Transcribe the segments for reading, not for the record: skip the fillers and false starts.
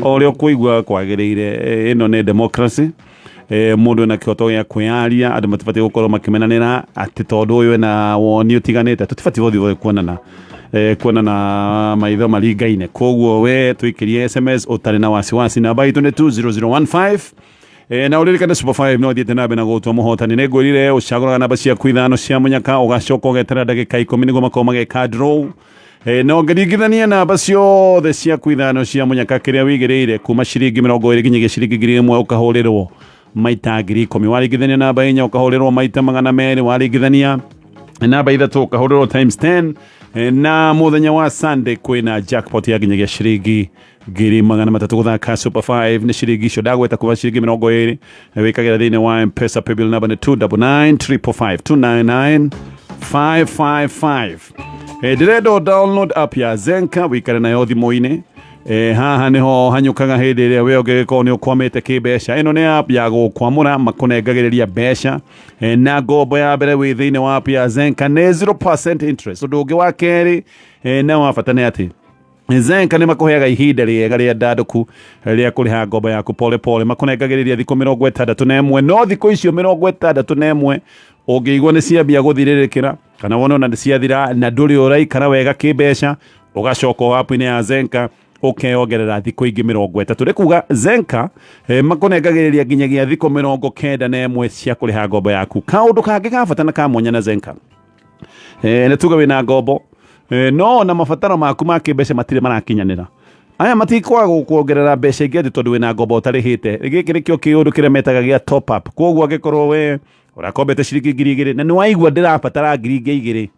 Olio kuigwa kwagiriire ino ne democracy mundu na kioto ya kwiaria andu matibati gukorwo makimenanira ati tondu uyu na woni utiganite tutibati bothi kuonana maitho maringaine koguo we twikirie SMS utari na wasiwasi namba itu ni 20015 na uririkane Super 5 no thiete nabe na gutwa muhotani ne ngwirire ucaguraga namba cia kwithano cia munyaka ugacoka ugetera ndagika 10 niguo makoma mageka draw no ngiringithania namba ciothe cia kwithano cia munyaka kiria wigireire kuma ciringi 20 nginyagia ciringi 1000 ukahurirwo maita 10,000 waringithania namba 4 ukahurirwo maita 200 waringithania namba 3 ukahurirwo times 10 na muthenya wa Sunday kwina jackpot ya nginyagia ciringi 300 guthaka Super 5 ni ciringi icio ndagweta kuva ciringi 20 wikagira thini wa M-Pesa paybill number ni 299555 299 diredo download app ya Zenka wikare nayo thimo-ini haha niho hanyukaga hindi iria we ungigiko ni ukwamite kibeca ino ni app ya gukwamura makunengagiriria beca na ngombo ya mbere wi thini wa app ya Zenka ni 0% interest undu ungi wa keri na wabata ni ati Zenka ni makuheaga ihinda riega ria ndanduku ria kuriha ngombo yaku pole pole makunengagiriria thiku 61 no thiku icio 61 ungiigwa ni ciambia guthiririkira kana wona na ciathira na nduri uraikara wega kibeca ugacoka app-ini ya Zenka ukeongerera thiku ingi 30 rikuga Zenka makunengagiriria nginyagia thiku 91 cia kuriha ngombo yaku kaundu kangi gabatana ka mwanya na Zenka na tuga wina ngombo no na mabataro maku ma kibeca matire marakinyanira aya matikwa kuongerera mbeca ingi tondu wina ngombo utarihite giki nikio kiundu kiria metaga gia top up koguo agikorwo we urakombete ciringi 2000 na ni waigua ndirabatara 2000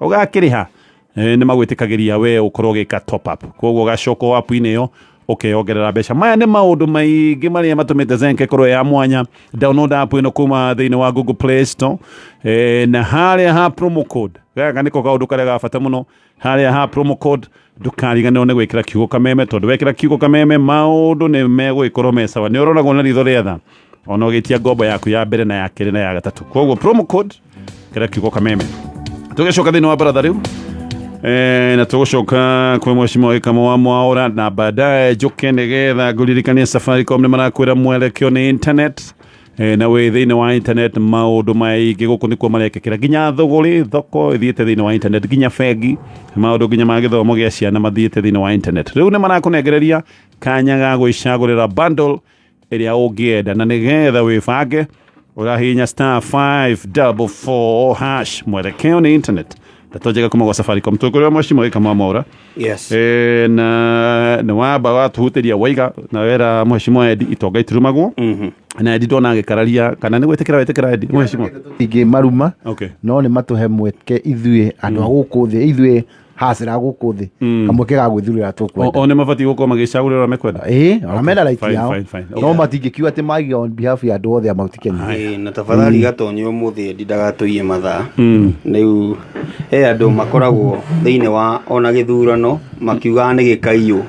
ugakiriha ni magwitikagiria we ukorwo gika top up koguo ugacoka app-ini yo ukiongerera mbeca maya ni maundu maingi maria matumite Zenka ikorwo ya mwanya download app ino kuma thini wa Google Play Store na haria ha promo code gaga niko kaundu karia gabata muno haria ha promo code ndukariganirwo ni gwikira kiugo kameme tondu wekira kiugo kameme maundu ni megwikorwo mesawa ni uroragwo na ritho ria tha ona ugitia ngombo yaku ya mbere na ya kiri na ya gatatu koguo promo code kira kiugo kameme tugicoka thini wa Mbaratha riu na tugucoka kwi mweshimwa kama wa mwaura na baadaye njuke nigetha nguririkanie Safaricom ni marakwira mwelekeo ni internet na we thini wa internet maundu maingi guku nikuo marekekera nginya thuguri thoko ithiete thini wa internet nginya bengi maundu nginya ma githomo gia ciana mathiete thini wa internet riu ni marakunengereria kanya ga gwicagurira bundle iria ungienda na nigetha wibange urahinya *544# mwelekeo ni internet tatojega kuma kwa Safaricom tukuria mweshimwa kama mwaura yes na waba watuhuteria waiga na wera mweshimwa edi itonga iturumagwo na edi ndona agikararia kana ni gwetekera wetekera edi mweshimwa ingi maruma okay no ni matuhe mweke ithuĩ andu aguku thi ithuĩ hasira guku thi kamweke ga gwithurira tukwenda o ne mabati guko magicagurira mekwenda ona mena like yao no matingikiwa ati magi on behalf ya andu othe amatikenya na tafadhali Gatonye Muthee ndagatuiye mathaa riu andu makoragwo thiini wa ona githurano makiuga ni gikaiyo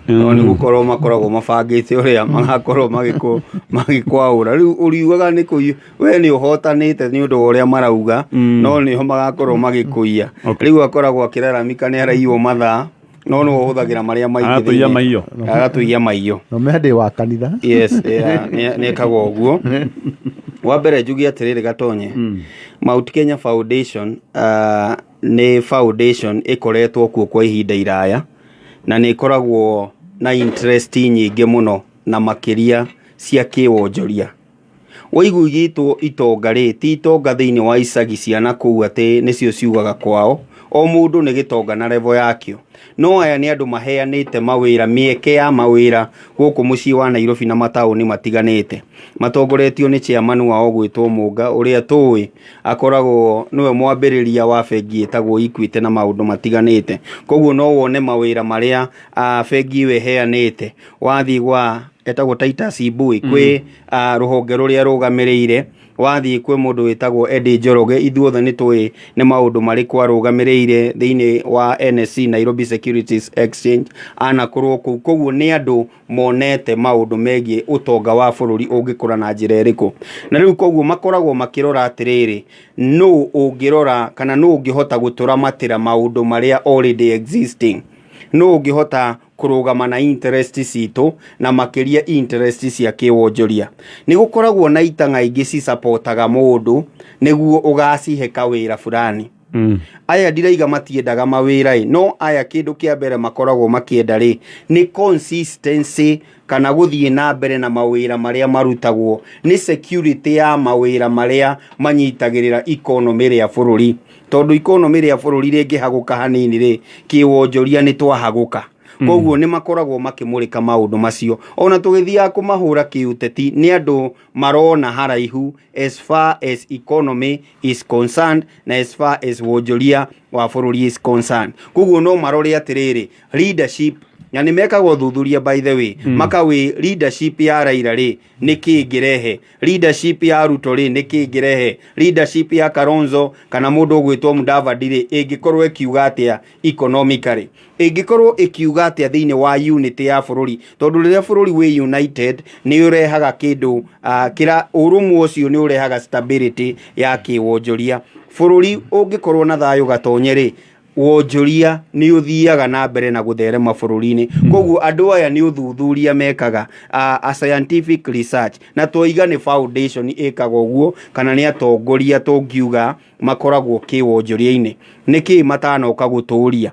no ni gukorwo makoragwo mabangite uria magakorwo magikwaura riu uriugaga ni kuiyo we ni uhotanite ni undu uria marauga no ni ho magakorwo magikuiya riu akoragwo akiraramika ni araiyo mathaa no no uhuthagira maria maingi agatuiya maiyo no mende wa kanitha yes ni kagwo guo wa mbere njugi atiriri Gatonye Mount Kenya Foundation ni foundation ikoretwo kuo kwa ihinda iraya na ni ikoragwo na interest nyingi muno na makiria cia kiwonjoria waigu gitu itonga ti itonga thiini wa icagi ciana kuu ati nicio ciugaga kwao o mundu ni gitonga na level yakio no aya ni andu maheanite mawira mieke ya mawira guku mucii wa Nairobi na matauni matiganite matongoretio ni chairman wao gwitwo Munga uria tui akoragwo niwe mwambiriria wa bengi etagwo Equity na maundu matiganite koguo no wone mawira maria bengi we heanite wathi gwa etagwo Titus Ibui kwi ruhonge ruria rugamirire wathi kwi mundu wetagwo Eddie Njoroge ithuothe ni tui ni maundu mari kwa rugamirire thiini wa NSC Nairobi Securities Exchange ana kurwo koguo ni andu monete maundu megie utonga wa bururi ungikura na njira iriku na riu koguo makoragwo makirora atiriri no ungirora kana no ungihota guturamatira maundu maria already existing no ungihota kurugama na interest cito na makiria interest cia kiwonjoria ni gukoragwo na itanga ingi ci supportaga mundu niguo ugacihe kawira fulani aya ndiraiga matiendaga mawira no aya kindu kia mbere makoragwo makienda ri ni consistency kana guthie na mbere na mawira maria marutagwo ni security ya mawira maria manyitagirira economy ria bururi tondu economy ria bururi ringi haguka hanini ri kiwonjoria ni twahaguka koguo ni makoragwo makimurika maundu macio ona tugithia kumahura kiuteti ni andu marona haraihu as far as economy is concerned na as far as wonjoria wa bururi is concerned koguo no marore atiriri leadership yani mekagwo thuthuria by the way makawi leadership ya Raila ri niki ngirehe leadership ya Ruto ri niki ngirehe leadership ya Kalonzo kana mundu gwitwo Mudavadi ri ingikorwo ikiuga atia economically ingikorwo ikiuga atia thiini wa unity ya bururi tondu riria bururi we united ni urehaga kindu kira urumwe ucio ni urehaga stability ya kiwonjoria bururi ungikorwo na thayo Gatonye ri wonjoria ni uthiaga na mbere na gutherema bururi-ini koguo andu aya ni uthuthuria mekaga a scientific research na toiga ni foundation ikaga uguo kana ni atongoria tungiuga makoragwo kiwonjoria-ini niki matanoka guturia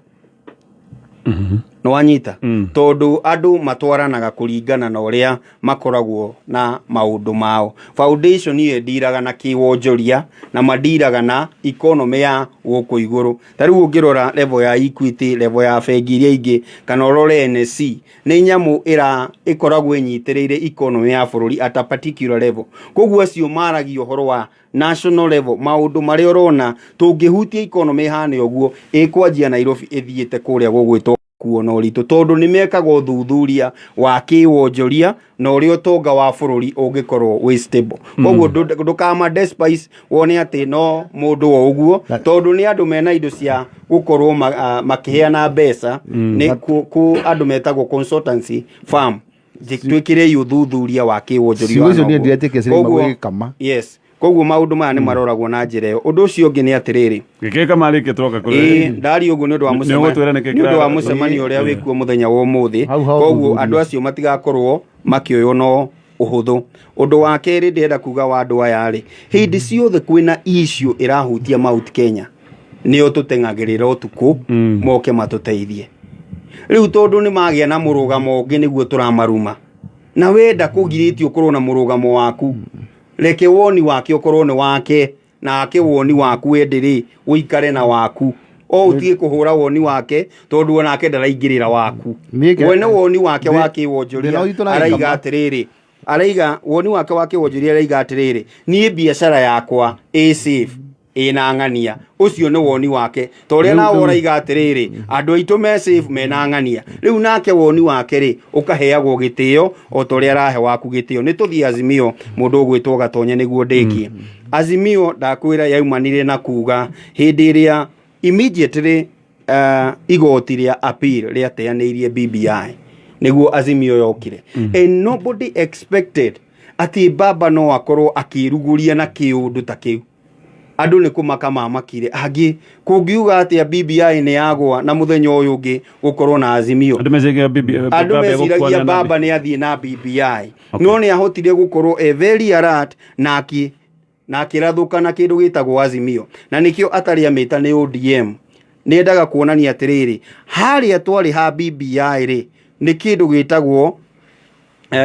no anyita tondu andu matwaranaga kuringana na uria makoragwo na maundu mao foundation ye ndiraga na kiwonjoria na mandiraga na economy ya guku iguru tariu ungirora level ya Equity level ya bengi iria ingi kana urore NSC ni nyamu ikoragwo inyitiriire economy ya bururi at a particular level koguo acio maragio horo wa national level maundu mari urona tungihutia economy hane uguo ikwanjia Nairobi ithiete kuria gugwitwo kuona uritu tondu ni mekagwo thuthuria wa kiwonjoria na uria utonga wa bururi ungikorwo we stable koguo ndukama despise wone ati no mundu o uguo tondu ni andu mena indo cia gukorwo makiheana mbeca ni ku andu metagwo consultancy firm twikire uthuthuria wa kiwonjoria yes koguo maundu maya ni maroragwo na njira iyo undu ucio ungi ni atiriri gikeka marike troka kure ndari uguo ni undu wa mucemanio uria wikuo muthenya wa umuthi koguo andu acio matigakorwo makioyo no uhuthu undu wa keri ndenda kuga wa andu aya ri hindi ciothe kwina issue irahutia Mount Kenya ni tutengagirira utuku moke matuteithie riu tondu ni magia na murugamo ungi niguo turamaruma na wenda kugiritio ukorwo na murugamo waku reke woni wake ukorwo ni wake na ake woni waku endiri uikare na waku o utie kuhura woni wake tondu ona ake ndaraingirira waku wene woni wake wake wonjoria araiga atiriri araiga woni wake wake wonjoria araiga atiriri ni biashara yakwa safe ina ngania ucio ni woni wake toria na uraiga atiriri andu aitu me safe mena ngania riu nake woni wake ri ukaheagwo gitio o toria rahe waku gitio ni tuthie Azimio mundu gwitwo Gatonye niguo ndikie Azimio ndakwira yaumanire na kuga hindi ria immediately igoti ria appeal ria teanirie BBI niguo Azimio yokire and nobody expected ati baba no akorwo akiruguria na kiundu ta kiu andu ni kumaka mamakire angi kungiuga atia BBI ni yagwa na muthenya uyu ungi gukorwo na Azimio andu meciragia baba ni athie na BBI no ni ahotire gukorwo very alert na akirathuka na kindu gitagwo Azimio na nikio atari amita ni ODM ni endaga kuonania atiriri haria twari ha BBI ri ni kindu gitagwo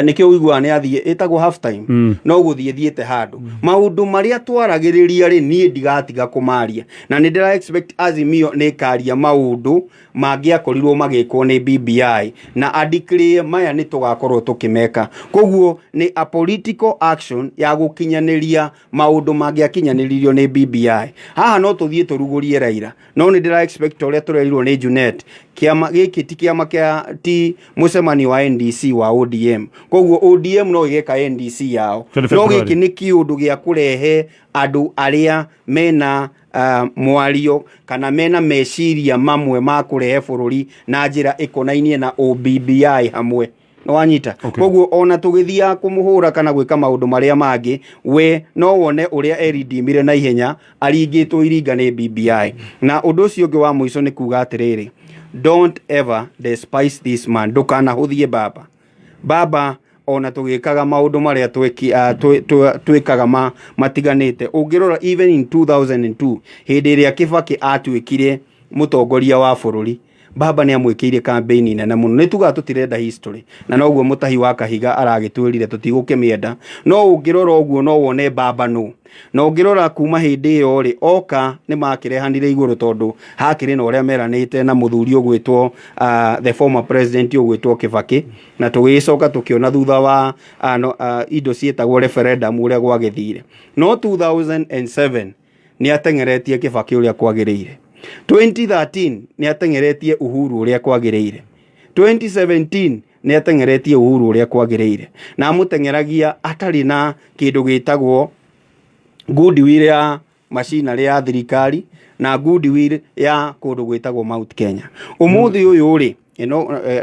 nikio uigwa ni athie etagwo half time no guthiethiete handu maundu maria twaragiriria ri ni ndigatiga kumaria na ni ndira expect Azimio ni karia maundu mangiakorirwo magikwo ni BBI na adiclare maya ni tugakorwo tukimeka koguo ni a political action ya gukinyaniria maundu mangiakinyanirio ni BBI haha no tuthie turugurie Raila no ni ndira expect uria turerirwo ni Junet kiama giki ti kiama kia ti mucemani wa NDC wa ODM koguo ODM no igeka NDC yao no giki ni kiundu gia kurehe andu aria mena mwario kana mena meciria mamwe ma kurehe bururi na njira ikonainie na OBBI hamwe no anyita koguo ona tugithia kumuhura kana gwika maundu maria mangi we no wone uria eridimire na ihenya aringitwo iringa ni BBI na undu ucio ungi wa muico ni kuga atiriri don't ever despise this man. Ndukanahuthie baba ona tugikaga maundu maria twikaga matiganite. Ungirora even in 2002 hindi iria Kibaki atwikire mutongoria wa bururi, baba ni amwikiire campaign nene muno. Ni tuga tutirenda history, na noguo Mutahi wa Kahiga aragitwirire tutigukimienda. No ungirora uguo no wone baba no ungirora kuma hindi iyo ri oka ni makirehanire iguru tondu hakiri na uria meranite na muthuri ugwitwo the former president ugwitwo Kibaki, na tugicoka tukiona thutha wa indo cietagwo referendum uria gwagithire. No 2007 ni atengeretie Kibaki uria kwagirire. 2013 ni atengeretie Uhuru uria kwagirire. 2017 ni atengeretie Uhuru uria kwagirire, na amutengeragia atari na kindu gitagwo goodwill ya machinery ya thirikari na goodwill ya kundu gwitagwo Mount Kenya. Umuthi uyu ri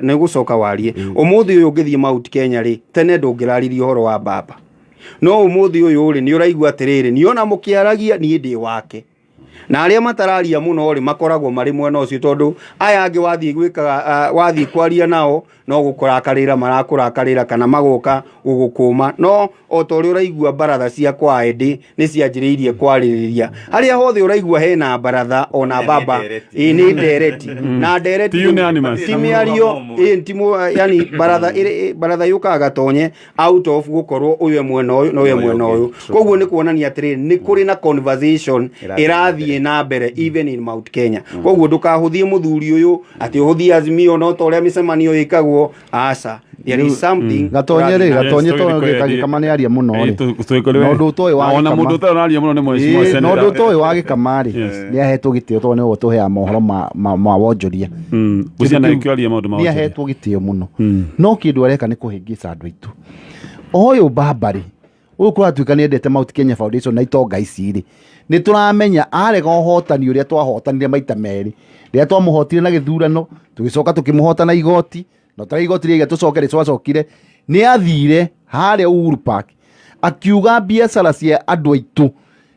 ni gucoka warie umuthi uyu ngithie Mount Kenya ri tene ndungiraririe horo wa baba, no umuthi uyu ri ni uraigua atiriri ni ona mukiaragia ni ndi wake, na aria matararia muno ri makoragwo mari mwena ucio tondu aya angi wathie gwikaga wathie kwaria nao no gukurakarira marakurakarira kana magoka gugukuma. No otori uraigua Mbaratha cia kwa endi ni cianjiriirie kwaririria aria hothe uraigua hena Mbaratha ona baba ni dereti na dereti timiario ntimo, yani Mbaratha yukaga Gatonye out of gukorwo uyu mwena uyu no uyu mwena uyu. Koguo ni kuonania atiri ni kuri na conversation irathie na mbere even in Mount Kenya. Koguo ndukahuthie muthuri uyu ati uhuthie Azimio no toria micemanio ikagwo asa. There is something Gatonye to gikagikama ni aria muno ri no ndutoe wa ona mundu utararia muno ni mwecimu seneta no ndutoe wa gikamari ni ahetwo gitio to ni utuhea mohoro ma wonjoria uciana ikioria maundu ma ni ahetwo gitio muno no kindu areka ni kuhingica andu aitu oyo babari uyu kuratuika ni endete Mount Kenya Foundation na itonga ici ri ni turamenya arega uhotani uria twahotanire maita meri ria twamuhotire na githurano tugicoka tukimuhota na igoti no tari igoti ria tucokere twacokire ni athire hare Uhuru Park akiuga biacara cia andu aitu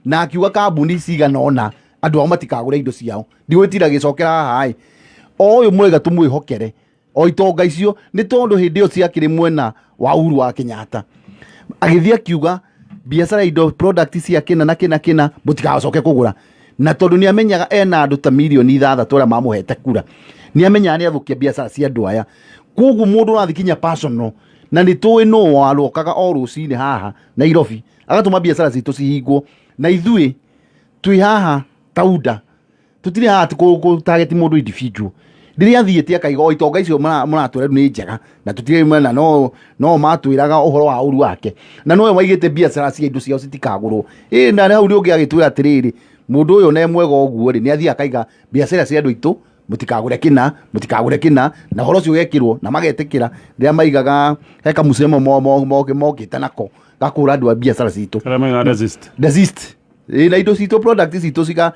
na akiuga kambuni cigana ona andu ao matikagure indo ciao ndigwitira gicokera haha oyo mwega tumwihokere o itonga icio ni tondu hindi iyo ciakiri mwena wa Uhuru wa Kenyatta agithia kiuga biacara indo product cia kina mutikacoke kugura, na tondu ni amenyaga ena andu ta milioni 6 aria mamuhete kura ni amenyaga ni athukia biacara cia andu aya. Koguo mundu rathikinya personal na ni tuwi no warokaga o rucini haha Nairobi agatuma biacara citu cihingwo na ithui twi haha tauda tutiri haha target mundu individual riria thiete akaiga o itonga icio muratwira ni njega na tutire mwena no matwiraga uhoro wa uru wake na nowe waigite biacara cia indo ciao citikagurwo na hau ri ungi agitwira atiriri mundu uyu ne mwega oguo ri ni athia akaiga biacara cia andu itu mutikagure kina na horo cio gekirwo na magetikira riria maigaga heka musemo mokita nako gakura andu a biacara citu desist na indo citu product citu siga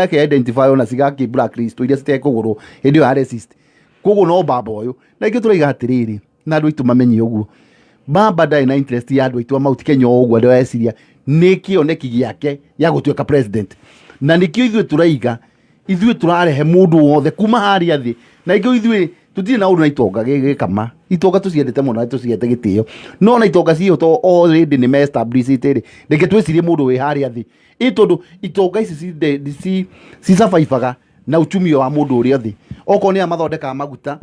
ke identify ona siga ke blacklist iria citekugurwo hindi yo resist. Koguo no baba uyu na ingi turaiga atiriri na andu itu mamenye uguo baba dai na interest ya andu itu Mount Kenya uguo ndio esiria ni kioneki giake ya gutuika president na nikio ithu turaiga ithuĩ turarehe mundu wothe kuma haria thi na ingi ithuĩ tutire na undu na itonga gikama itonga tuciendete muno tuciete gitio no na itonga cio to already ni me established ri ndeke twicirie mundu wi haria thi itondu itonga ici ci survivaga na uchumi wa mundu uria thi oko ni amathondeka maguta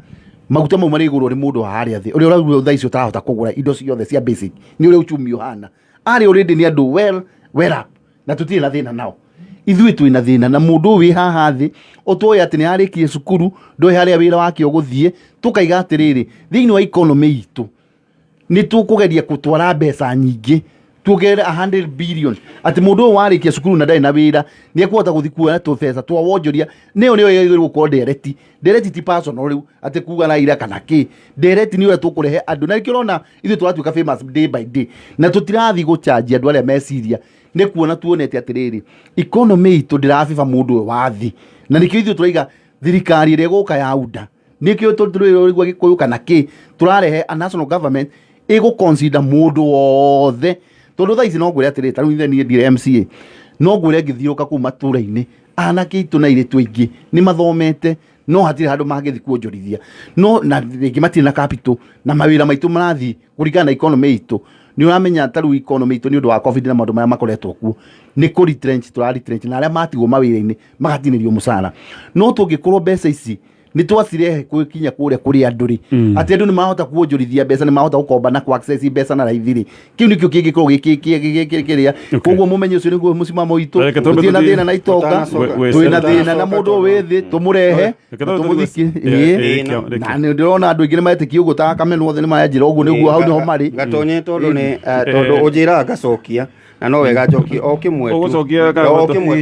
mau mari iguru ri mundu haria thi uria uraguo tha icio tarahota kugura indo ciothe cia basic ni uria uchumi uhana ari already ni andu well up na tutire na thina nao ithuĩ twina thina na mundu wi haha thi otoya ati ni arikie cukuru ndoi haria wira wake uguthie tukaiga atiriri thiini wa economy itu ni tukugeria gutwara mbeca nyingi tugere 100 billion ati mundu warikie cukuru na ndai na wira ni ekuhota guthikua tu pesa twa wonjoria neo yagirwo ko direct ti personal riu ati kuga na ira kana ki direct ni we tukurehe andu na kirona ithuĩ turatuika famous day by day na tutirathi gucharge andu aria meciria ne kuona tuonete atiriri economy itu ndirafifa mundu wathi na nikio ithuĩ turaiga thirikari ire guka ya uda nikio turigwa gikuyu kana ki turarehe a national government ego consider mundu wothe tondu tha ici no ngwire atiriri taru ni ndire MCA no ngwire ngithiuka kuma tura-ini anake itu na ire twaingi ni mathomete no hatire handu mangithi kuonjorithia no na ringi matire na capital na mawira maitu marathi kurigana na economy itu ni uramenya taru economy itu ni undu wa covid na maundu maya makoretwo kuo ni ku retrench na aria matigwo mawira-ini magatinirio musara no tungikorwo mbeca ici ni twacire kukinya kuria kuri anduri ati andu ni mahota kuonjorithia mbeca ni mahota gukomba na ku access mbeca na raithi kiu nikio kingikorwo gikiria koguo mumenye ucio niguo musimamo witu tutina thina na itonga twina thina na mundu withi tumurehe tumuthiki na ni ndirona andu ingine maetikia uguo ta kamenwo thini mayanjira uguo niguo hau niho mari Gatonye tondu ni tondu ujira gacokia na no wega njoki o kimwe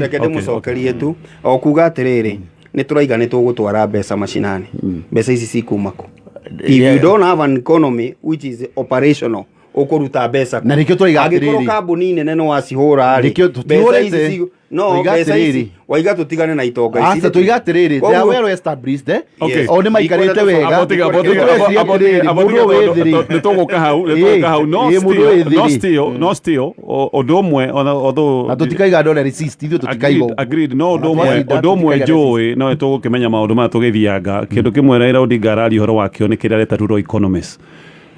teke ndimucokerie tu o kuga atiriri ni turaiga ni tugutwara mbeca mashinani mbeca ici cikumako if you don't have an economy which is operational ukuruta mbeca na rikio turaiga agikorwo kambuni nene no wacihura rikio tutihurite no mbeca ici waiga tutigane na itonga ici asa tuiga atiriri they are well established o ni maikarite wega ni tuguka hau no still ondo mwe na tutikaiga ndore resist ithu tutikaiga agreed no ondo mwe njui no tugukimenya maundu ma tugithianga kindu kimwe Raila Odinga arari horo wakio ni kiria reta rural economists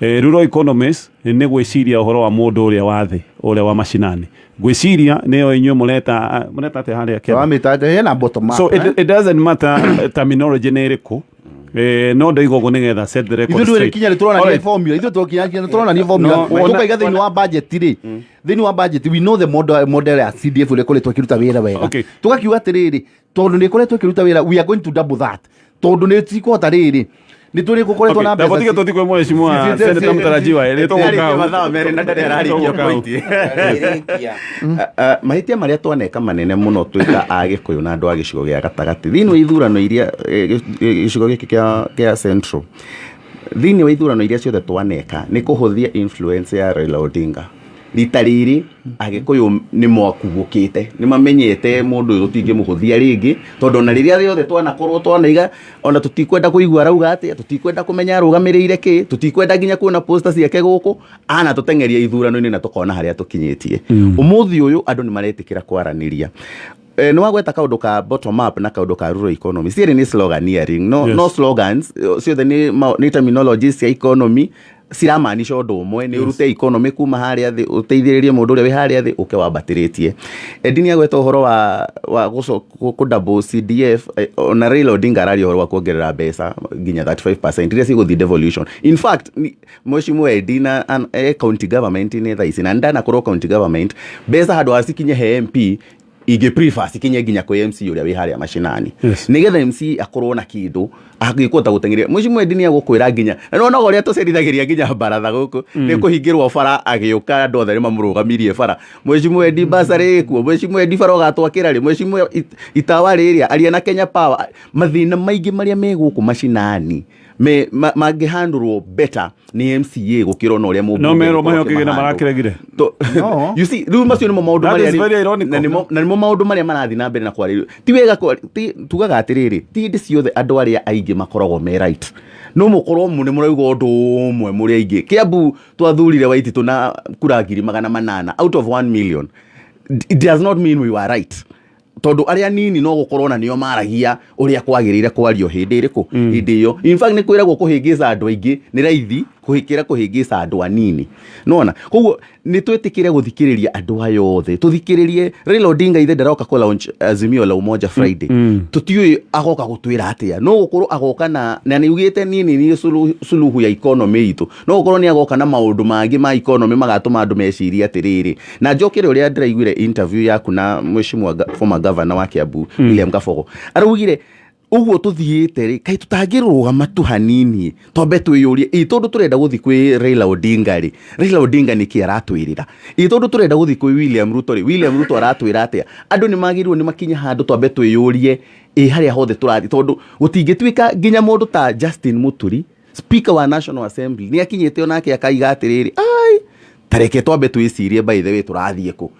rural economists ni gwiciria uhoro wa mundu uria wathi uria wa mashinani gwiciria niyo inyu mureta ate haria kia wamita na bottom up so it doesn't matter terminology ni iriku no ndaigo go nigetha set the record straight ithu kinya turona ni formula ithu turona ni formula tukaiga thini wa budget ri thini wa budget we know the model ya CDF ule kole twakiruta wira wega tugakiuga atiriri tondu ni kole twakiruta wira we are going to double that tondu ni tikota riri ni turi gukoretwo na mbeca ndabotiga tutikwe mheshimiwa senator mtarajiwa ile toka mathaa mere na ndare ararikia point mahitia maria twaneka manene muno twita agikuyu na andu agicigo gia gatagati thini wa ithurano iria gicigo giki kia central thini wa ithurano iria ciothe twaneka ni kuhuthia influence ya Raila Odinga ritariri agikuyu ni mwakugukite ni mamenyete mundu uyu tutingimuhuthia ringi tondu na riria riothe twanakorwo twanaiga ona tutikwenda kuigua rauga ati tutikwenda kumenya rugamirire ki tutikwenda nginya kuona poster ciake guku ana tutengeria ithurano-ini na tukona haria tukinyitie umuthi uyu andu ni maretikira kwaraniria ni wagweta kaundu ka bottom up na kaundu ka rural economy siri ni sloganeering no slogans ciothe ni terminologies ya economy siramaanisha undu umwe ni urute economy kuma haria thi uteithiririe mundu uria wi haria thi uke wambatiretie ndini agweta uhoro wa ku double CDF ona Raila Odinga arari uhoro wa kuongerera mbeca nginya 35% iria ciguthi devolution in fact mheshimiwa Edina county government ni thaisi na ndana korwo county government mbeca handu asikinye he MP ige prefer sikinye ginya kwa MC uria wi haria mashinani nigetha MC akorwo na kindu agikota gutengeria mheshimiwa Edini agukwira ginya no no goria tucerithagiria ginya Mbaratha guku ni kuhingirwo bara agiuka andu othe mamurugamirie bara mheshimiwa Edi basari ku mheshimiwa Edi bara gatwakira ri mheshimiwa itawa riria aria na Kenya Power mathina maingi maria me guku mashinani magihandurwo better ni MCA gukira no uria mu no mero mayo kigina marakiregire you see riu macio ni maundu maria na ni maundu maria marathi na mbere na kwaririo ti wega tugaga atiriri ti ndi ciothe andu aria aingi makoragwo me right no mukorwo mune murauga undu umwe muri aingi Kiambu twathurire Waititu na kura 800 out of 1 million it does not mean we were right tondu aria nini no gukorwo na nio maragia uria kwagirire kwario hindi iriku hindi yo in fact ni kwiragwo kuhingiza andu aingi ni raithi kuhikira kuhingiza andu anini nona koguo ni twetikire guthikiriria andu ayo othe tuthikiririe Raila Odinga ithe ndaroka ku launch Azimio la Umoja Friday tutiui agoka gutwira atia no gukorwo agoka na ni ugite nini ni suluhu ya economy itu no gukorwo ni agoka na maundu mangi ma economy magatuma andu meciria atiriri na njokire uria ndiraiguire interview yaku na mheshimiwa former governor wa Kiambu William Kabogo araugire uguo tuthiite ri kai tutangirugama tu hanini tombe twiyurie tondu turenda guthi kwi Raila Odinga ri Raila Odinga ni ki aratwirira tondu turenda guthi kwi William Ruto ri William Ruto aratwira atia andu ni magirwo ni makinya handu tombe twiyurie haria hothe turathi tondu gutingitwika nginya mundu ta Justin Muturi speaker wa National Assembly ni akinyite onake akaiga atiriri ai tareke tombe twicirie by the way turathie ku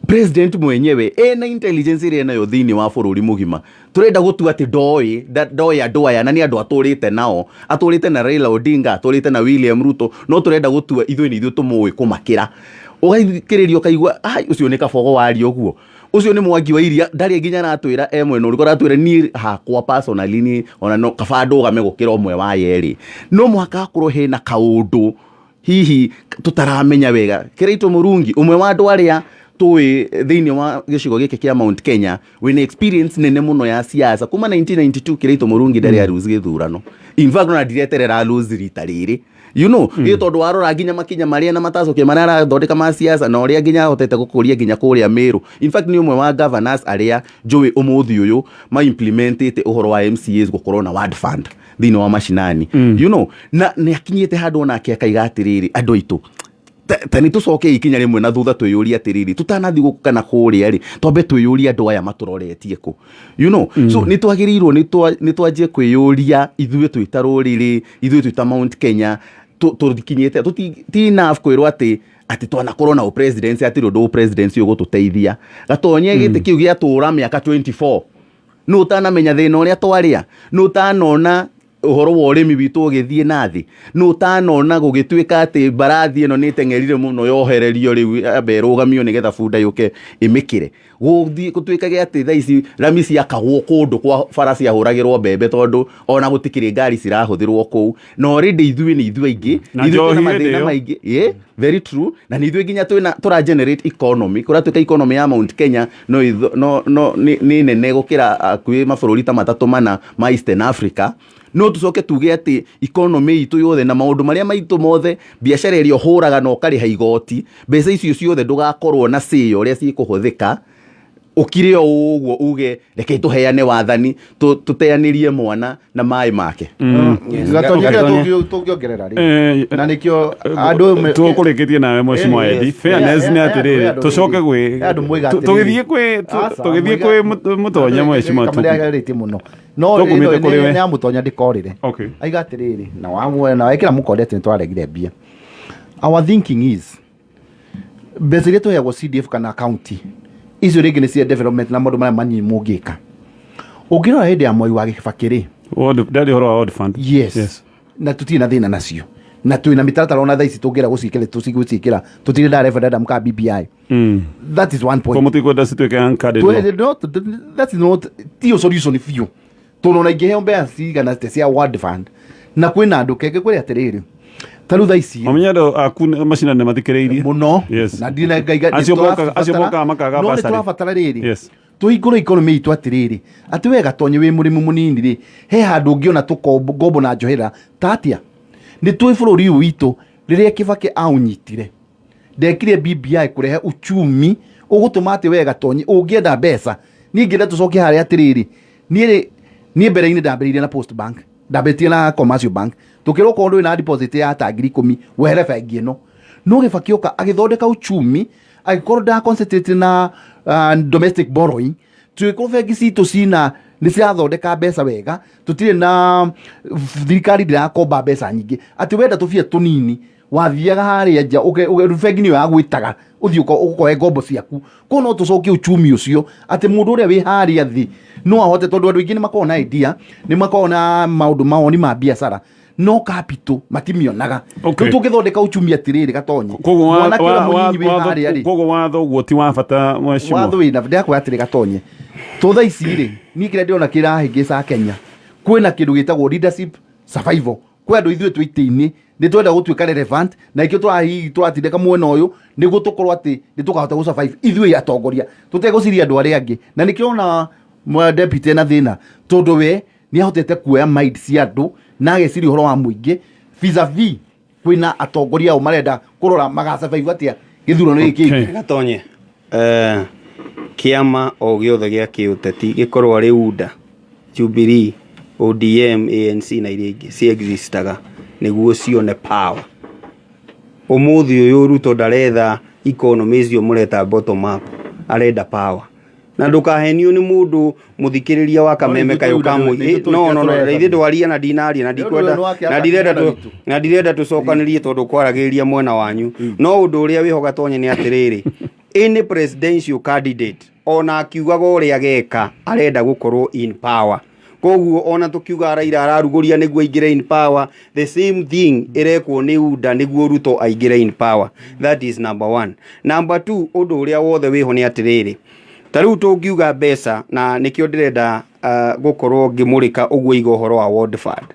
president mwenyewe ena intelligence ĩrĩa nayo thĩinĩ wa bũrũri mũgima turenda gũtua atĩ ndoĩ andũ aya na nĩ andũ atũrĩte nao atũrĩte na Raila Odinga atũrĩte na William Ruto no turenda gũtua ithuĩ nĩ ithuĩ tũmũĩ kũmakĩra ũgathikĩrĩria ũkaigua ũcio nĩ kabogo wari ũguo ucio ni mwangi wa iria ndari nginya ratwira mwena uriko ratwira ni hakwa personally ni ona no kabando gamegukira omwe wa yeri no mwaka akorwo hena kaundu hihi tutaramenya wega Kiraito Murungi umwe wa andu aria tui thiini wa gicigo giki kia Mount Kenya wina experience nene muno ya siasa kuma 1992 Kiraito Murungi ndari aruzi githurano in fact na direterera lose rita riri you know tondu warora nginya makinya maria na matacokia maria arathondeka ma siasa na uria nginya hotete gukuria nginya kuria Meru in fact ni umwe wa governors aria njui umuthi uyu ma implementete uhoro wa MCAs gukorwo na ward fund thini wa mashinani you know na ni akinyite handu ona akaiga atiriri andu itu tani tucoke ikinya rimwe na thutha twiyuria atiriri tutanathi gukana kuria ri tombe twiyuria andu aya maturoretie ku you know so ni twagirirwo ni twanjie kwiyuria ithuĩ twitaruriri ithuĩ twita Mount Kenya tutikinyite ti enough kwirwo ati twanakorwo na presidency ati ndo presidency ugututeithia Gatonye gite kiu gia tura miaka 24 no utanamenya thina uria twaria no utanona uhoro wa urimi witu ugithie nathi no utanona gugituika ati Mbarathi eno ni tengerire muno yohererio riu aberugamio nigetha bunda yuke imikire gutuikage ati tha ici rami cia kagwo kundu kwa farasi ahuragirwo mbembe tondu ona gutikire ngari cirahuthirwo kuu no already ithuĩ ni ithuĩ aingĩ ithuĩ na mathina maingĩ very true na ni ithuĩ nginya tura generate economy kura tuika economy ya Mount Kenya no ni nene gukira kwĩ mabũrũri ta matatu mana ma Eastern Africa no tucoke tuge ati economy itu yothe na maundu maria maitu mothe biashara irio huraga no kari haigoti mbeca icio ciothe ndugakorwo na sio uria cikuhuthika ukire uguo uge reke tuheane wathani tuteanirie mwana na mai make Gatonye tungiongerera ri na nikio andu tukurikitie nawe mheshimiwa Edi fairness ni atiriri tucoke gwi tugithie kwi Mutonya mheshimiwa tu kamari muno no ni amutonya ndikorire aiga atiriri na wamwe na wekira mukore ati twaregire bia our thinking is bezire to yago CDF kana county izo rege ni development na modo mara manyi mugika ugira hede ya Moi wa Kibakiri ndari horo wa odd fund yes na tutina thina nacio na tuina mitaratara ona thaisi tugira gucikele tucigwicikira tutire da referendum ka BBI that is one point como tu goda situke ankade that's not tio solution few tunona igehombe asiga na tesia ward fund na kwina andu keke kwiri atiriri tarutha ici omenyado akuna mashina ne mathikireirie muno na dina gaiga acio moka makaga basari no turabatara riri yes tuhingura economy itu atiriri ati we Gatonye we murimu munini ri he handu ngiona tukombo na njohera tatia ni twi bururi witu riria Kibaki aunyitire ndekire BBI kurehe uchumi ugutuma ati we Gatonye ungienda mbeca ni ngienda tucoke hari atiriri ni mbere-ini ndambĩrĩirie na Post Bank ndambĩtie na Commercial Bank tukirwo kondo ina deposit ya ta ngiri 10 wehere bengi ino no Kibaki oka agithondeka uchumi agikorwo da concentrate na domestic borrowing tuikorwo bengi citu cina ni cirathondeka mbeca wega tutire na thirikari ndirakomba mbeca nyingi ati wenda tufie tunini wathiaga haria nja bengi niyo yagwitaga uthii ukoe ngombo ciaku ko no tucokie uchumi ucio ati mundu uria wi haria thi no ahote tondu andu ingi ni makona idea ni makona maundu maoni ma biashara no capital matimionaga tugithondeka uchumi atiriri Gatonye mwana kila munyi wi haria ri kogo watho guoti wa bata mheshimiwa watho ina ndakwa atiri Gatonye tutha ici ri ni kire ndiona kirahingica Kenya kwina kindu gitagwo leadership survival kwa andu ithuĩ twitini ni twenda gutuika relevant na ikio twatindeka mwena uyu ni gutukorwo ati ni tukahota gu survive ithuĩ atongoria tuteguciria andu aria angi na nikio na deputy na thina tondu we ni ahotete kuoya mind cia andu na ageciri horo wa muingi vis-a-vis kwina atongoria o marenda kurora magasurvive atia githurano giki Gatonye kiama o giothe gia kiuteti gikorwo ari UDA Jubilee ODM ANC na iria ingi ci existaga niguo cione power umuthi uyu Ruto ndaretha economy cio mureta bottom up arenda power na ndukahenio ni mundu muthikiriria wa kameme kayo kamu no ithe ndwaria na dinaria na ndikwenda na ndirenda tucokanirie tondu kwaragiria mwena wanyu no undu uria wiho Gatonye ni atiriri any presidential candidate ona akiugaga uria geka arenda gukorwo in power. Koguo ona tukiuga Raila araruguria niguo aingire in power, the same thing irekwo ni UDA niguo Ruto aingire in power. That is number 1. Number 2, undu uria wothe wiho ni atiriri, tariu tungiuga mbeca na nikio ndirenda gukorwo ngimurika uguo igo horo wa ward fund.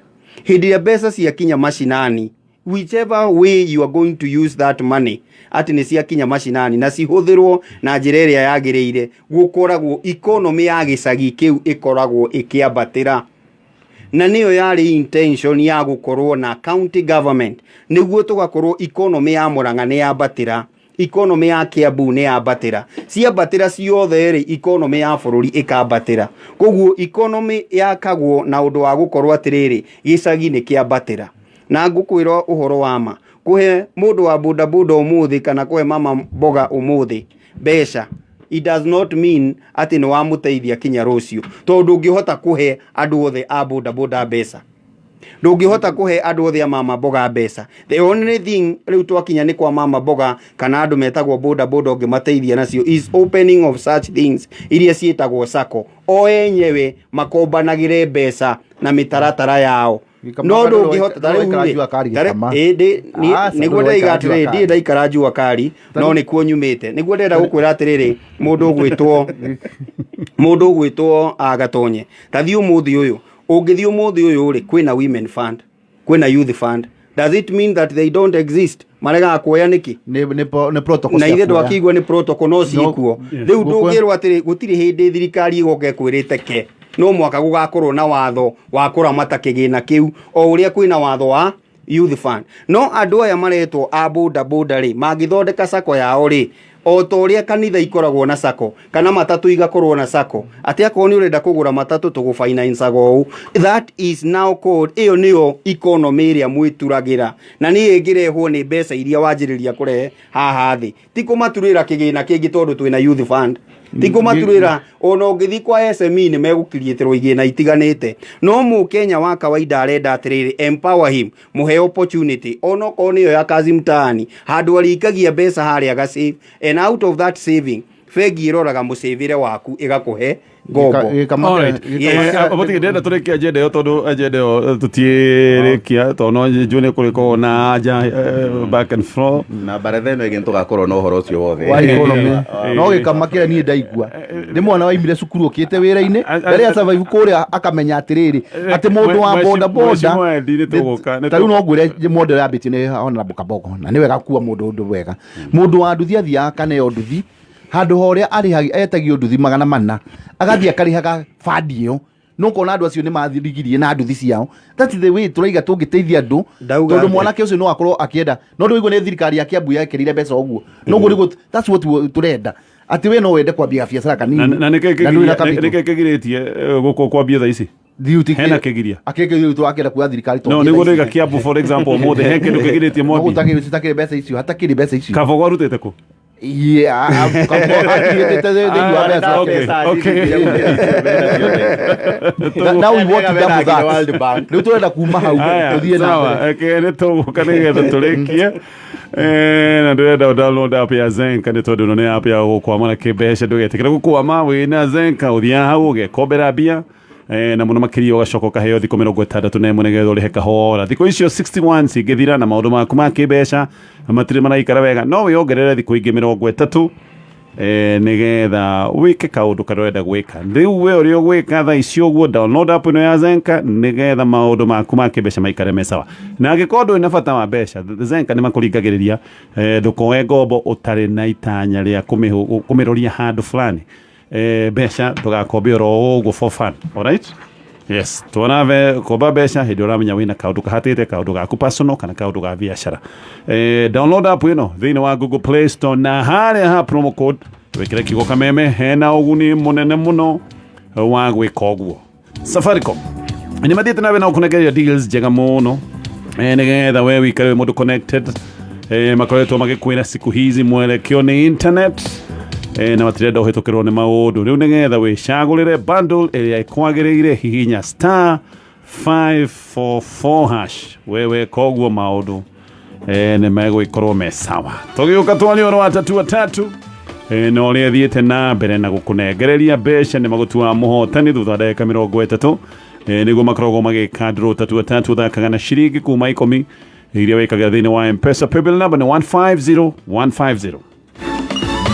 Hindi ya mbeca cia kinya mashinani, whichever way you are going to use that money, ati ni cia kinya mashinani na cihuthirwo na njira iria yagireire, gukoragwo economy ya gicagi kiu ikoragwo ikiambatira. Na niyo yari intention ya gukorwo na county government niguo tugakorwo economy ya Murang'a ni yambatira, economy ya Kiambu ni yambatira, ciambatira ciothe ri economy ya bururi ikambatira. Koguo economy yakagwo na undu wa gukorwo atiriri gicagi ni kiambatira. Na ngukwira uhoro wa ma, kuhe mundu wa boda boda umuthi kana kuhe mama mboga umuthi besha, it does not mean ati ni wamuteithia kinya rucio, tondu ngihota kuhe andu othe a boda boda besha, ndungihota kuhe andu othe a mama mboga besha. The only thing riu twakinya ni kwa mama mboga kana andu metagwo boda boda ungimateithia nacio is opening of such things iria cietagwo sako, o enyewe makombanagire besha na mitaratara yao. No ndungihota niguo ndaiga atiriri ndi ndaikara njua kari no nikuo nyumite, niguo ndenda gukwira atiriri mundu ugwitwo Gatonye tathi umuthi uyu, ungithi umuthi uyu ri kwina women fund, kwina youth fund. Does it mean that they don't exist? Marega kuoya niki ni protocol na ithe ndwakigwa ni protocol no cikuo. Riu ndungirwo atiri gutiri hindi thirikari igoke kwirite ke no mwaka gugakorwo na watho wa kuramata kigina kiu o uria kwina watho wa youth fund. No andu aya maretwo a boda boda ri mangithondeka sako yao ri o to uria kanitha ikoragwo na sako kana matatu igakorwo na sako, ati akorwo ni urenda kugura matatu tugufinance go. That is now called iyo niyo economy iria mwituragira na ni ingirehwo ni mbeca iria wanjiriria kurehe haha thi, ti kumaturira kigina kingi tondu twina youth fund, ti kumaturira ona ungithi kwa SME ni megukirieterwo igina itiganite. No mu Kenya wa kawaida arenda atiriri empower him, muhe opportunity ona ko niyo ya kazi mtaani handu arikagia mbeca haria ga save, and out of that saving fegi iroraga musavire waku igakuhe gombo. Obotige ndenda turekia agenda yo tondu agenda yo tutierekia tono njune kuriko na aja back and forth na Mbaratha no igento gakorwo no horo ucio wothe wa economy no gikamakira ni ndaigua ni mwana wa imire cukuru okite wira-ini ndari survive kuria akamenya atiriri ati mundu wa boda boda tariu no ngwire model ya biti ni ona bukabogo na ni wega kuwa mundu undu wega mundu wa nduthi athia kana yo nduthi handu horia arihagi etagio nduthi 400 agathia karihaga fadi yo no kona andu acio ni mathirigirie na nduthi ciao. That is the way turaiga tungiteithia andu tondu mwanake ucio no akorwo akienda no ndu igwo ni thirikari ya Kiambu yakirire mbeca uguo no nguri that's what turenda ati we no wende kwambia biacara kanini na nike kigiritie guko kwambia tha ici hena kigiria akeke tu akenda kuya thirikari no niguo ndiga Kiambu for example mothe heke ndu kigiritie mothe utakire mbeca icio hatakire mbeca icio kabogo rutete ku yeah now we want to double that ndio turenda kuma hau tuthie na eke to kanige turekia na ndenda download app ya Zenka ni tondu ne app ya gukwamana kibesha ndugetikira gukwama wina Zenka uthia hau ugekombera bia na muno makirio gacoko kaheo thiko 60 na munegetho ri heka hora thiko icio 61 cingithira na maundu maku ma kibesha matire maraikara wega no wiongerere thiko ingi 30 nigetha wike kaundu karenda gwika riu we uri gwika tha icio guo download app ino ya Zenka nigetha maundu maku ma kibesha maikare mesawa na agikondo ina bata wa besha Zenka ni makuringagiriria ndukoe ngombo utari na itanya ria kumiroria handu fulani besha tugakombe oro uguo for fun. Alright, yes tuonave komba besha hindi uramenya wina kaundu kahatite kaundu gaku personal kana kaundu ga biashara. Download app ino thiini wa Google Play Store na haria ha promo code wikire kigo kameme hena uguni munene muno wa gwika uguo. Safaricom ni mathiete nawe na kunegeria deals njega muno nigetha we wikare mundu connected makoretwo magikwira siku hizi mwelekeo ni internet na matirenda uhitukirwo ni maundu riu nigetha wicagurire bundle iria ikwagiriire hihinya *544# wewe koguo maundu ni megwikorwo me sawa. Tugiuka twani oro wa tatu no ria thiete na mbere na gukunengereria mbeca ni magutua muhotani thutha ndagika 30 niguo makoragwo magika draw tatu thakaga na ciringi kuma 10 iria wikaga thiini wa M-Pesa. Paybill number ni 150150.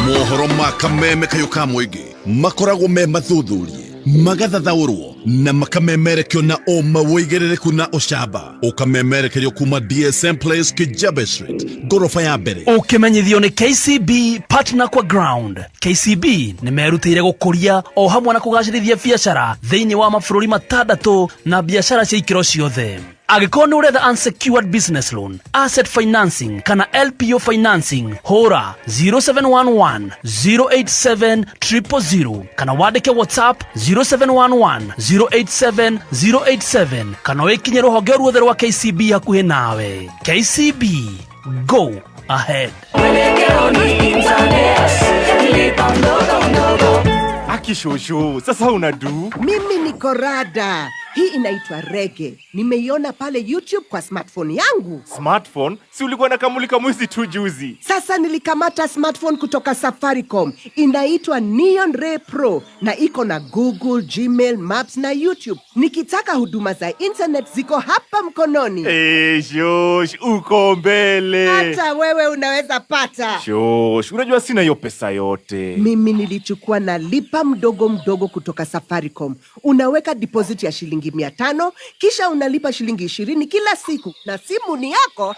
Mohoro makameme kayo ka muingi makoragwo me mathuthurie magathathaurwo na makamemerekio na o mawĩigĩrĩrĩku na ũcamba ũkamemerekerio kuma DSM Place Kijabe Street gorofa ya mbere ũkĩmenyithio nĩ KCB partner kwa ground. KCB nĩ merutĩire gũkũria o hamwe na kũgacĩrithia biacara thĩinĩ wa mabũrũri 6 na biacara cia ikĩro ciothe. Angĩkorwo nĩ ũretha unsecured business loan, asset financing kana LPO financing, hũra 0711 087 000 kana wandĩke WhatsApp 0711 087 087 kana wĩkinye rũhonge ruothe rwa KCB hakuhĩ nawe. KCB, go ahead. Akishosho, sasa unadu? Mimi niko rada. Hii inaitwa reggae. Nimeiona pale YouTube kwa smartphone yangu. Smartphone? Si ulikuwa nakamulika mwizi tu juzi. Sasa nilikamata smartphone kutoka Safaricom. Inaitwa Neon Ray Pro na iko na Google, Gmail, Maps na YouTube. Nikitaka huduma za internet ziko hapa mkononi. Shosh, uko mbele. Hata wewe unaweza pata. Shosh, unajua sina hiyo pesa yote. Mimi nilichukua na lipa mdogo mdogo kutoka Safaricom. Unaweka deposit ya shilingi 500, kisha unalipa shilingi 20 kila siku na simu ni yako.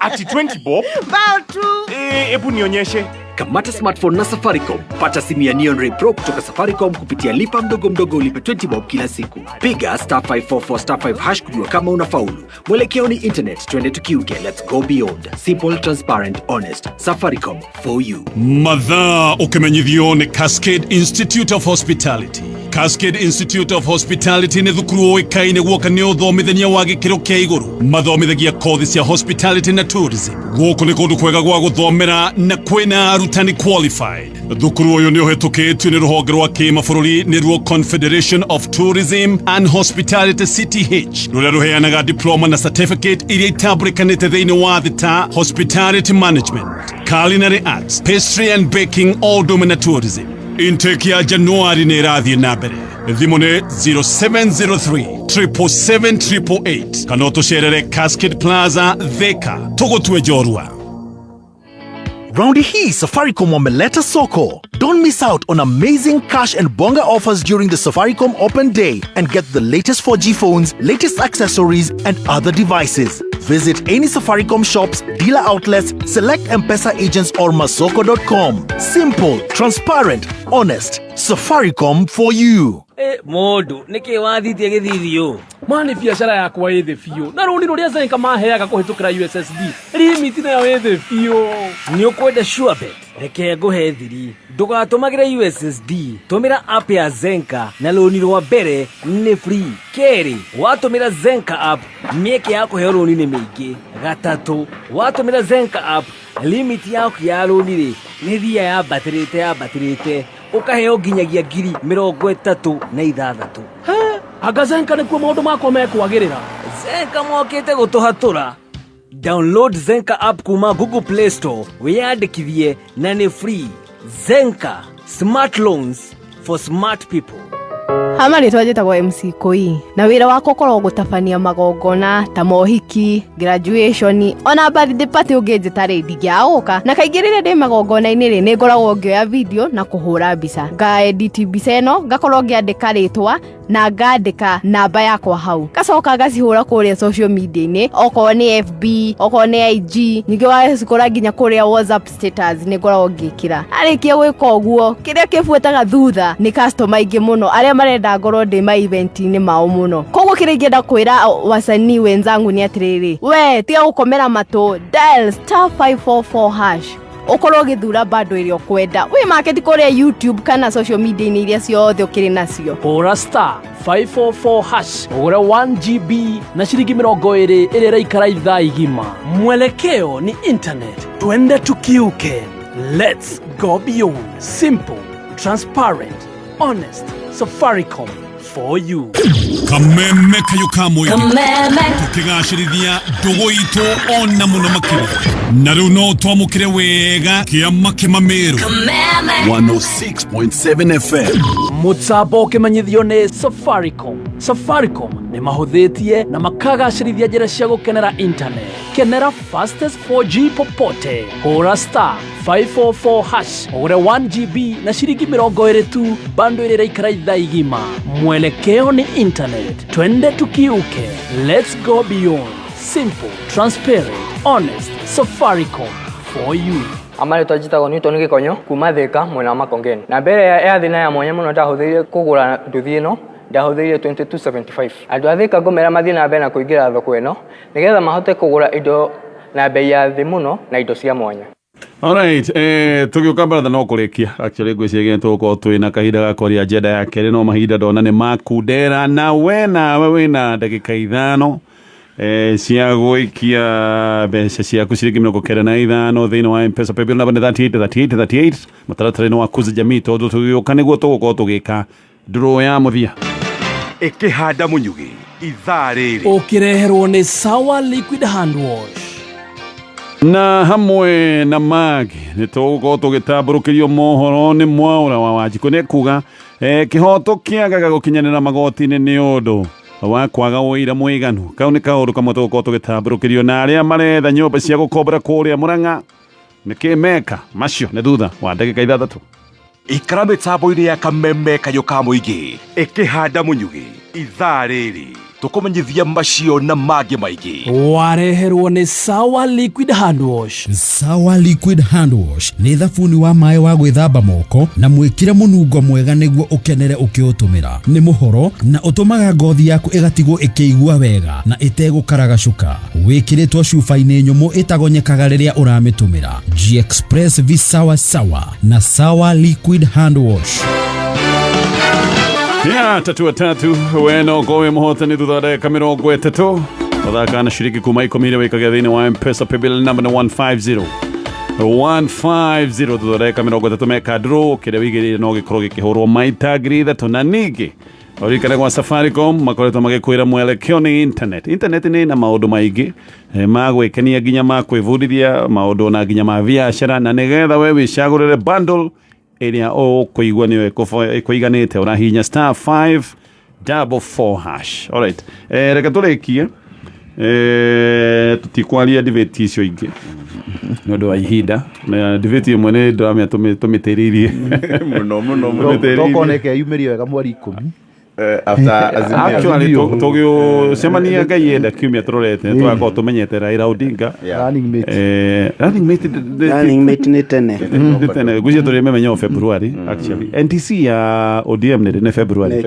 Ati 20 bob? Bao tu. Ebu nionyeshe. Kamata smartphone na Safaricom. Pata simu ya Neon Ray Pro kutoka Safaricom kupitia lipa mdogo mdogo ulipe 20 bob kila siku. Piga *544*5 kujua kama unafaulu. Mwelekeo ni internet, twende tukiuke. Let's go beyond. Simple, transparent, honest. Safaricom for you. Mathaa ukimenyithio ni Cascade Institute of Hospitality. Cascade Institute of Hospitality nĩ thukuru ũĩkaine guoka nĩ ũthomithania wa gĩkĩro kĩa igũrũ. Mathomithagia kothi cia hospitality na tourism. Gũkũ nĩ kũndũ kwega gwa gũthomera na kwĩna arutani qualified. Thukuru ũyũ nĩ ũhetũkĩtio nĩ rũhonge rwa kĩmabũrũri nĩruo Confederation of Tourism and Hospitality CTH, rũrĩa rũheanaga diploma na certificate iria itambũrĩkanĩte thĩinĩ wa thĩ ta hospitality management, culinary arts, pastry and baking, all domain tourism. Intake ya Januari nĩ ĩrathiĩ na mbere. Thimũ nĩ 0703 777 888 kana ũtũcerere Cascade Plaza Thika tũgũtue njorua. Raundi hii Safaricom wameleta soko. Don't miss out on amazing cash and bonga offers during the Safaricom Open Day and get the latest 4G phones, latest accessories and other devices. Visit any Safaricom shops, dealer outlets, select M-Pesa agents or masoko.com. Simple, transparent, honest. Safaricom for you. Modu, niki wathitie githithio. Mani biashara yakwa ĩthĩ biũ. Na rũni rũrĩa Zenka maheaga kũhĩtũkĩra USSD. Limit nayo ĩthĩ biũ. Nĩ ũkwenda SureBet. Reke ngũhe thiri. Ndũgatũmagĩre USSD. Tũmĩra app ya Zenka na rũni rwa mbere nĩ free. Kerĩ, watũmĩra Zenka app, mĩeke ya kũheo rũni nĩ mĩingĩ. Gatatũ, watũmĩra Zenka app, limit yaku ya rũni nĩ thia yabatĩrĩte. Ukaheo nginyagia 36,000. Anga Zenka nĩkuo maũndũ makwa mekwagĩrĩra. Zenka mokĩte gũtũhatũra. Download Zenka app kuma Google Play Store, wĩyandĩkithie na nĩ free. Zenka, smart loans for smart people. Hama nĩ twajĩtagwo MC Koi na wĩra wako ũkorwo gũtabania magongona ta mohiki, graduation ona birthday party ũngĩnjĩta ndingĩaũka na kaingĩ rĩrĩa ndĩ magongona-inĩ rĩ nĩ ngoragwo ngĩoya video na kũhũra mbica, ngaedit mbica ĩno ngakorwo ngĩandĩka rĩtwa na ngandĩka namba yakwa hau, gacoka ngacihũra kũrĩa social media-inĩ, okorwo nĩ FB, okorwo nĩ IG, ningĩ wacikora nginya kũrĩa WhatsApp status nĩ ngoragwo ngĩkĩra. Arĩkia gwĩka ũguo, kĩrĩa kĩbuataga thutha nĩ customer aingĩ mũno arĩa marenda ngorwo ndĩ ma event-inĩ mao mũno. Koguo kĩrĩa ingĩenda kwĩra wasanii wenzangu nĩ atĩrĩrĩ, we tiga gũkomera matũ, dial *544# ukorwo githura bando ĩrĩa ũkwenda. Wĩ market kũrĩa YouTube kana social media-inĩ iria ciothe ũkĩrĩ nacio. Hũra *544# ũgũre 1GB na ciringi 20 ĩrĩa ĩraikara ithaa igima. Mwelekeo ni internet, twende tukiuke. Let's go beyond. Simple, transparent, honest. Safaricom for you. Kameme kayo kamoy. Tukigashirithia ndugu itu ona muno makiri. Na riu no twamukire wega kiama kimameru. 106.7 FM. Mutambo kimenyithio ni Safaricom. Safaricom ni mahuthitie na makagacirithia njira cia gukenera internet. Kenera fastest 4G popote. Hura star 544 hash. Ugure 1GB na shiringi 20 tu. Bando ile raikara ithaa igima. Mwelekeo ni internet. Twende tukiuke. Let's go beyond. Simple, transparent, honest. Safaricom for you. Amari twajitagwo ni Tony Gikonyo kuma Thika mwena wa Makongeni. Na mbere ya thina ya mwanya muno ndahuthirie kugura nduthi ino ndahuthirie 2275. Andu a Thika ngomera mathie na mbere na kuingira thoko ino nigetha mahote kugura indo na bei ya thi muno na indo cia mwanya. Alright, tugiuka Mbaratha no kurikia actually gwiciria tuko twina kahinda ga koria agenda ya keri no mahinda ndona ni makundera na wena ndagika 5 cia gwikia mbeca ciaku ciringi 95 thiini wa M-Pesa paybill number 3838 mataratara no akuza jamii tondu tugiuka niguo tugukorwo tugika draw ya muthia ikihanda munyugi ithaa riri ukireherwo ni Sawa Liquid Hand Wash na hamwe na magi nitugukorwo tugitamburukirio mohoro ni Mwaura wa Wanjiku ni kuga kihoto kiagaga gukinyanira magoti-ini ni undu wa kwaga uira mwiganu kau ni kaundu kamwe tugukorwo tugitamburukirio na aria maretha nyumba cia gukombora kuria Murang'a nikimeka macio ni thutha wa ndagika 6 ikara mitambo-ini ya kameme kayo ka muingi ikihanda munyugi ithaa riri tukumenyithia macio na mangĩ maingĩ wareherwo ni Sawa Liquid Hand Wash. Sawa Liquid Hand Wash ni thabuni wa maĩ wa gwĩthamba moko na mwĩkĩre mũnungo mwega nĩguo ũkenere ũkĩũtũmĩra. Nĩ mũhoro na ũtũmaga ngothi yaku ĩgatigwo ĩkĩigua wega na ĩtegũkaragacuka. Wĩkĩrĩtwo cuba-inĩ nyũmũ ĩtagonyekaga rĩrĩa ũramĩtũmĩra. G-Express vi Sawa Sawa na Sawa Liquid Hand Wash. Ya tatu weno gowe muhotani thutha ndagika 30 muthaka na shiriki kuma ikomire wikagia thiini wa M-Pesa paybill number 150 thutha ndagika 30 meka draw kiria wigirire no gikorwo gikihurwo maita ngiri 3 na ningi orikana kwa Safaricom makoretwo magikwira mwelekeo ni internet ni na maundu maingi magwikenia ginya makwivundithia maundu na ginya ma biashara na nigetha we wicagurire bundle area kuigua niwe kuiganite urahinya star 544 hash. Alright, reka turekie tutikwalia debate icio ingi nondu wa ihinda na debate imwe ni ndamya tumitiririe muno tokoneke yumirio wega mweri 10 actually togio semania ngai enda kiumia turorete twakorwo tumenyete Raila Odinga running mate ni tene guzia turimemenya February actually NDC ya ODM ni February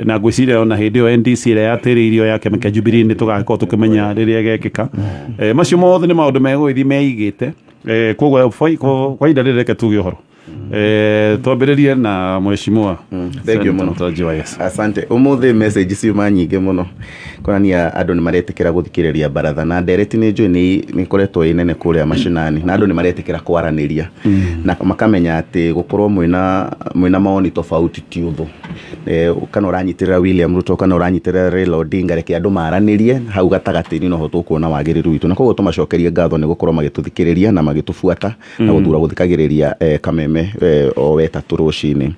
na gwiciria ona hindi yo NDC ira yatiriirio yake meka Jubilee ni tugakorwo tukimenya riria gekika macio mothe ni maundu megwithi meigite koguo kwa ihinda riri reke tuge uhoro twambiririe na mheshimiwa thank you muno asante umuthi message ciuma nyingi muno konania andu ni maretikira guthikiriria Mbaratha na ndereti ni njui ni koretwo inene kuria mashinani na andu ni maretikira kwaraniria na makamenya ati gukorwo mwina maoni tofauti ti uthu kana uranyitirira William Ruto kana uranyitirira Raila Odinga reke andu maranirie hau gatagati-ini no hotu kuona wagiriru witu na koguo tumacokerie ngatho ni gukorwo magituthikiriria na magitufuata na guthura guthikagiriria kameme o wetatu rucini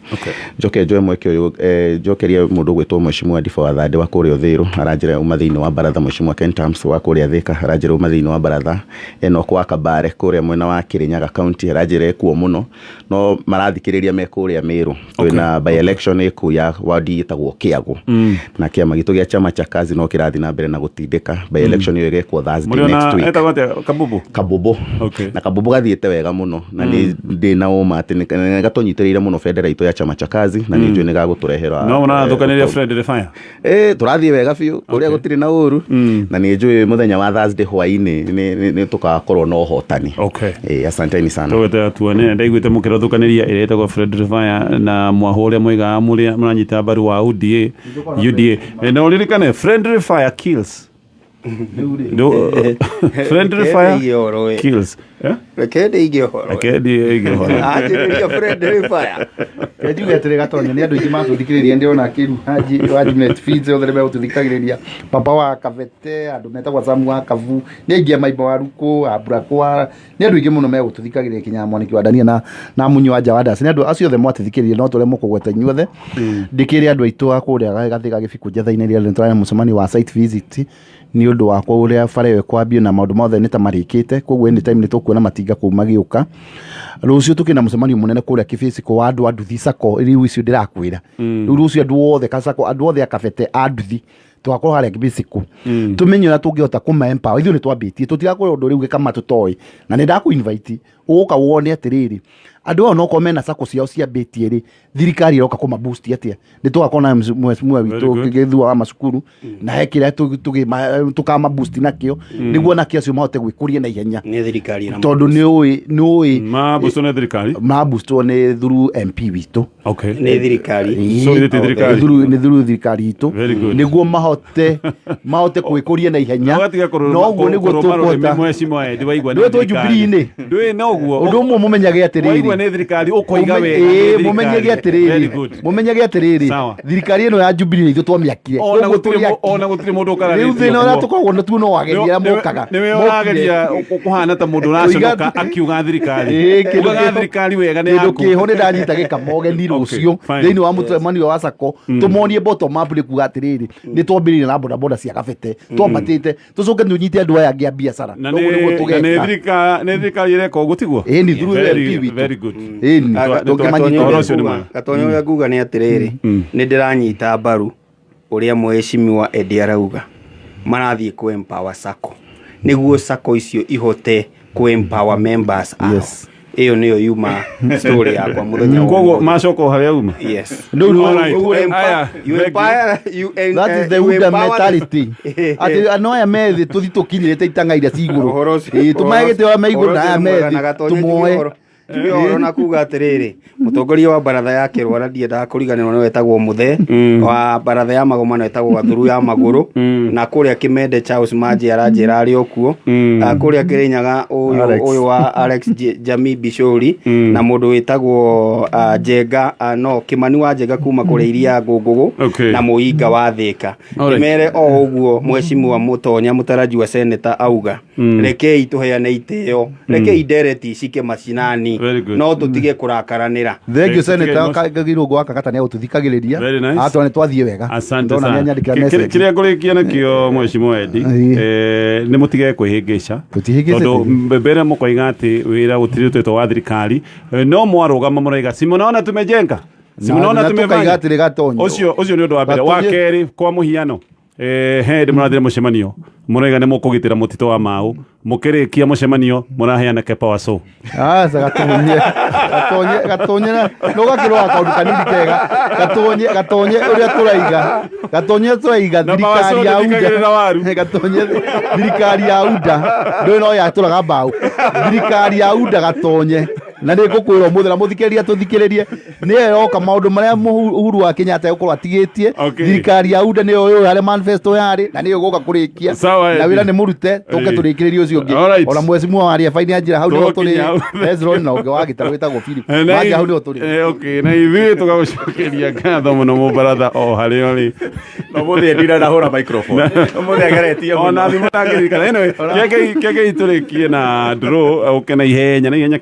njoke njoe mweke uyu njokeria mundu gwitwo mheshimiwa Ndifa wa Thande wa kuria Uthiru aranjira umathiini wa Mbaratha mheshimiwa Kentams wa kuria Thika aranjira umathiini wa Mbaratha eno kwa Kabare kuria mwena wa Kirinyaga county aranjira kuo muno no marathikiriria me kuria Meru twina by election iku ya wadi itagwo Kiagu na kiama gitu gia chama cha kazi no kirathi na mbere na gutindika by election iyo igekwo Thursday next week Kabubu na Kabubu gathiete wega muno na ni ndina uma ati Gatonye muno federal itu ya chama cha kazi na ni njui ni gaguturehera no na thukaniria friendly fire turathie wega biu kuria gutiri na uru na ni njui muthenya wa Thursday hwaini ni tukakorwo no hotani asanteni sana tugete tuone ndaiguite mukira thukaniria iretagwo friendly fire na mwahuria mwiga muria muranyita baru wa UDA na uririkane friendly fire kills Friendly fire kills. Rekende ige horo. Rekende ige horo. Ajiriria friendly fire. Keju getere Gatonye ni andu ingima tuthikiriria ndirona kiru haji net feeds othe be tuthikagiriria papa wa Kavete andu metagwa Samu wa Kavu ni ingia maimbo wa Ruko Abrakwa ni andu ingi muno me gututhikagiriria kinyamwaniki wa Dania na munyu wa Jawada ni andu acio othe mwatithikiriria no tole mukugweta inyuothe ndikiri andu aitu akuria gathiga gibiku jetha-ini ria nitwara mucemani wa site visit ni undu wakwa uria bare kwambio na maundu mothe ni ta marikite koguo any time ni tukuona matinga kuma giuka rucio tukina mucemanio munene kuria kifisiko wa andu nduthi sako riu icio ndirakwira rucio andu othe kasako andu othe akabete anduthi twakorwo haria kibisiko tumenye na tungihota kuma empower ithu ni twambitie tutigakorwo undu riu gikama tutoi na ni ndaku invite uka wone atiriri andu ao no komena sako ciao ciambitie ri thirikari iroka kuma boost atia ni twakona mheshimiwa witu githua wa masukuru na hekira tukama boost nakio niguo nakio cio mahote gwikuria na ihenya ni thirikari na tondu ni ma boost na thirikari ma boost ni through MP witu ni thirikari so ni thirikari ni through thirikari itu niguo mahote gwikuria na ihenya no guo niguo tukwota mheshimiwa ndi waigwa ni thirikari ndui no guo undu umwe mumenyage atiriri ni thirikari ukoiga wega mumenyage atiriri thirikari ino ya Jubilee ithu twamiakire ona gutiri mundu ukara riu thina uria tukoragwo na tu no wageria mokaga ni we wageria kuhana ta mundu uraconoka akiuga thirikari uga thirikari wega ni yaku kiho ni ndanyita gikamoge ni rucio thiini wa mutemani wa sako tumonie bottom up ni kuga atiriri ni twambiririe na boda cia Kavete twambatite tucoke tunyite andu aya angi a biacara no niguo tugeka ni thirikari ireka uguo tiguo ni through very good Gatonye uria nguga ni atiriri ni ndiranyita mbaru uria mheshimiwa Eddie arauga marathie ku empower sako niguo sako icio ihote ku empower members yes iyo niyo yuma story yakwa muthenya koguo macoko haria uma yes no that is the Uda mentality ati anoya methi tuthi tukinyirite itanga iria ciguru tumagite wa meiguru na aya methi tumoe Oro na kuga atiriri mutongoria wa Mbaratha ya Kirwara ndienda kuriganirwo ni wetagwo Muthee wa Mbaratha ya Magoma no wetagwo Gathuru ya Maguru na kuria Kimende Charles Manji aranjira ari okuo kuria Kirinyaga uyu wa Alex Jamii Bishori na mundu wetagwo Jenga no Kimani wa Jenga kuma kuria iria Ngugugu na Muinga wa Thika mere o uguo mheshimiwa Mutonya mutaraji wa senator auga rekei tuheane iteo rekei ndereti cike macinani no tutige kurakaranira thengio senator kagiro gwaka kata ni ututhikagiriria atwa ni twathie wega asante sana kiria ngurikia nakio mheshimiwa Eddie ni mutige kwihingica tondu mbere mukoiga ati wira gutiri twito wa thirikari no mwarugama muraiga simunaona tumejenga simunaona tumefanya ucio ni undu wa mbere wa keri kwa muhiano he ndimurathire mucemanio muraiga ni mukugitira mutito wa mau mukirikia mucemanio muraheana kepa so gatonye no gakiro akaundu kanini kega gatonye uria turaiga thirikari ya Uda thirikari ya Uda ndo no ya turaga mbau thirikari ya Uda gatonye na ni ngukwira muthe na muthikiriria tuthikiririe ni yoka maundu maria Uhuru wa Kenyatta yukorwo atigitie thirikari ya Uda ni yo yale manifesto yari na ni yo goka kurikia na wira ni murute tuke turikiririe ucio ngi ona mheshimiwa wa faini ajira hau ni turi Ezron na unge wa gitaru wetagwo Philip maji hau ni turi na ithuĩ tugagucokeria ngatho muno Mbaratha o harĩa ũrĩ no muthĩ ndira ndahũra microphone muthĩ ageretie ona thimũ ndangĩririkana kĩngĩ itũrĩkie na draw ũke na ihenya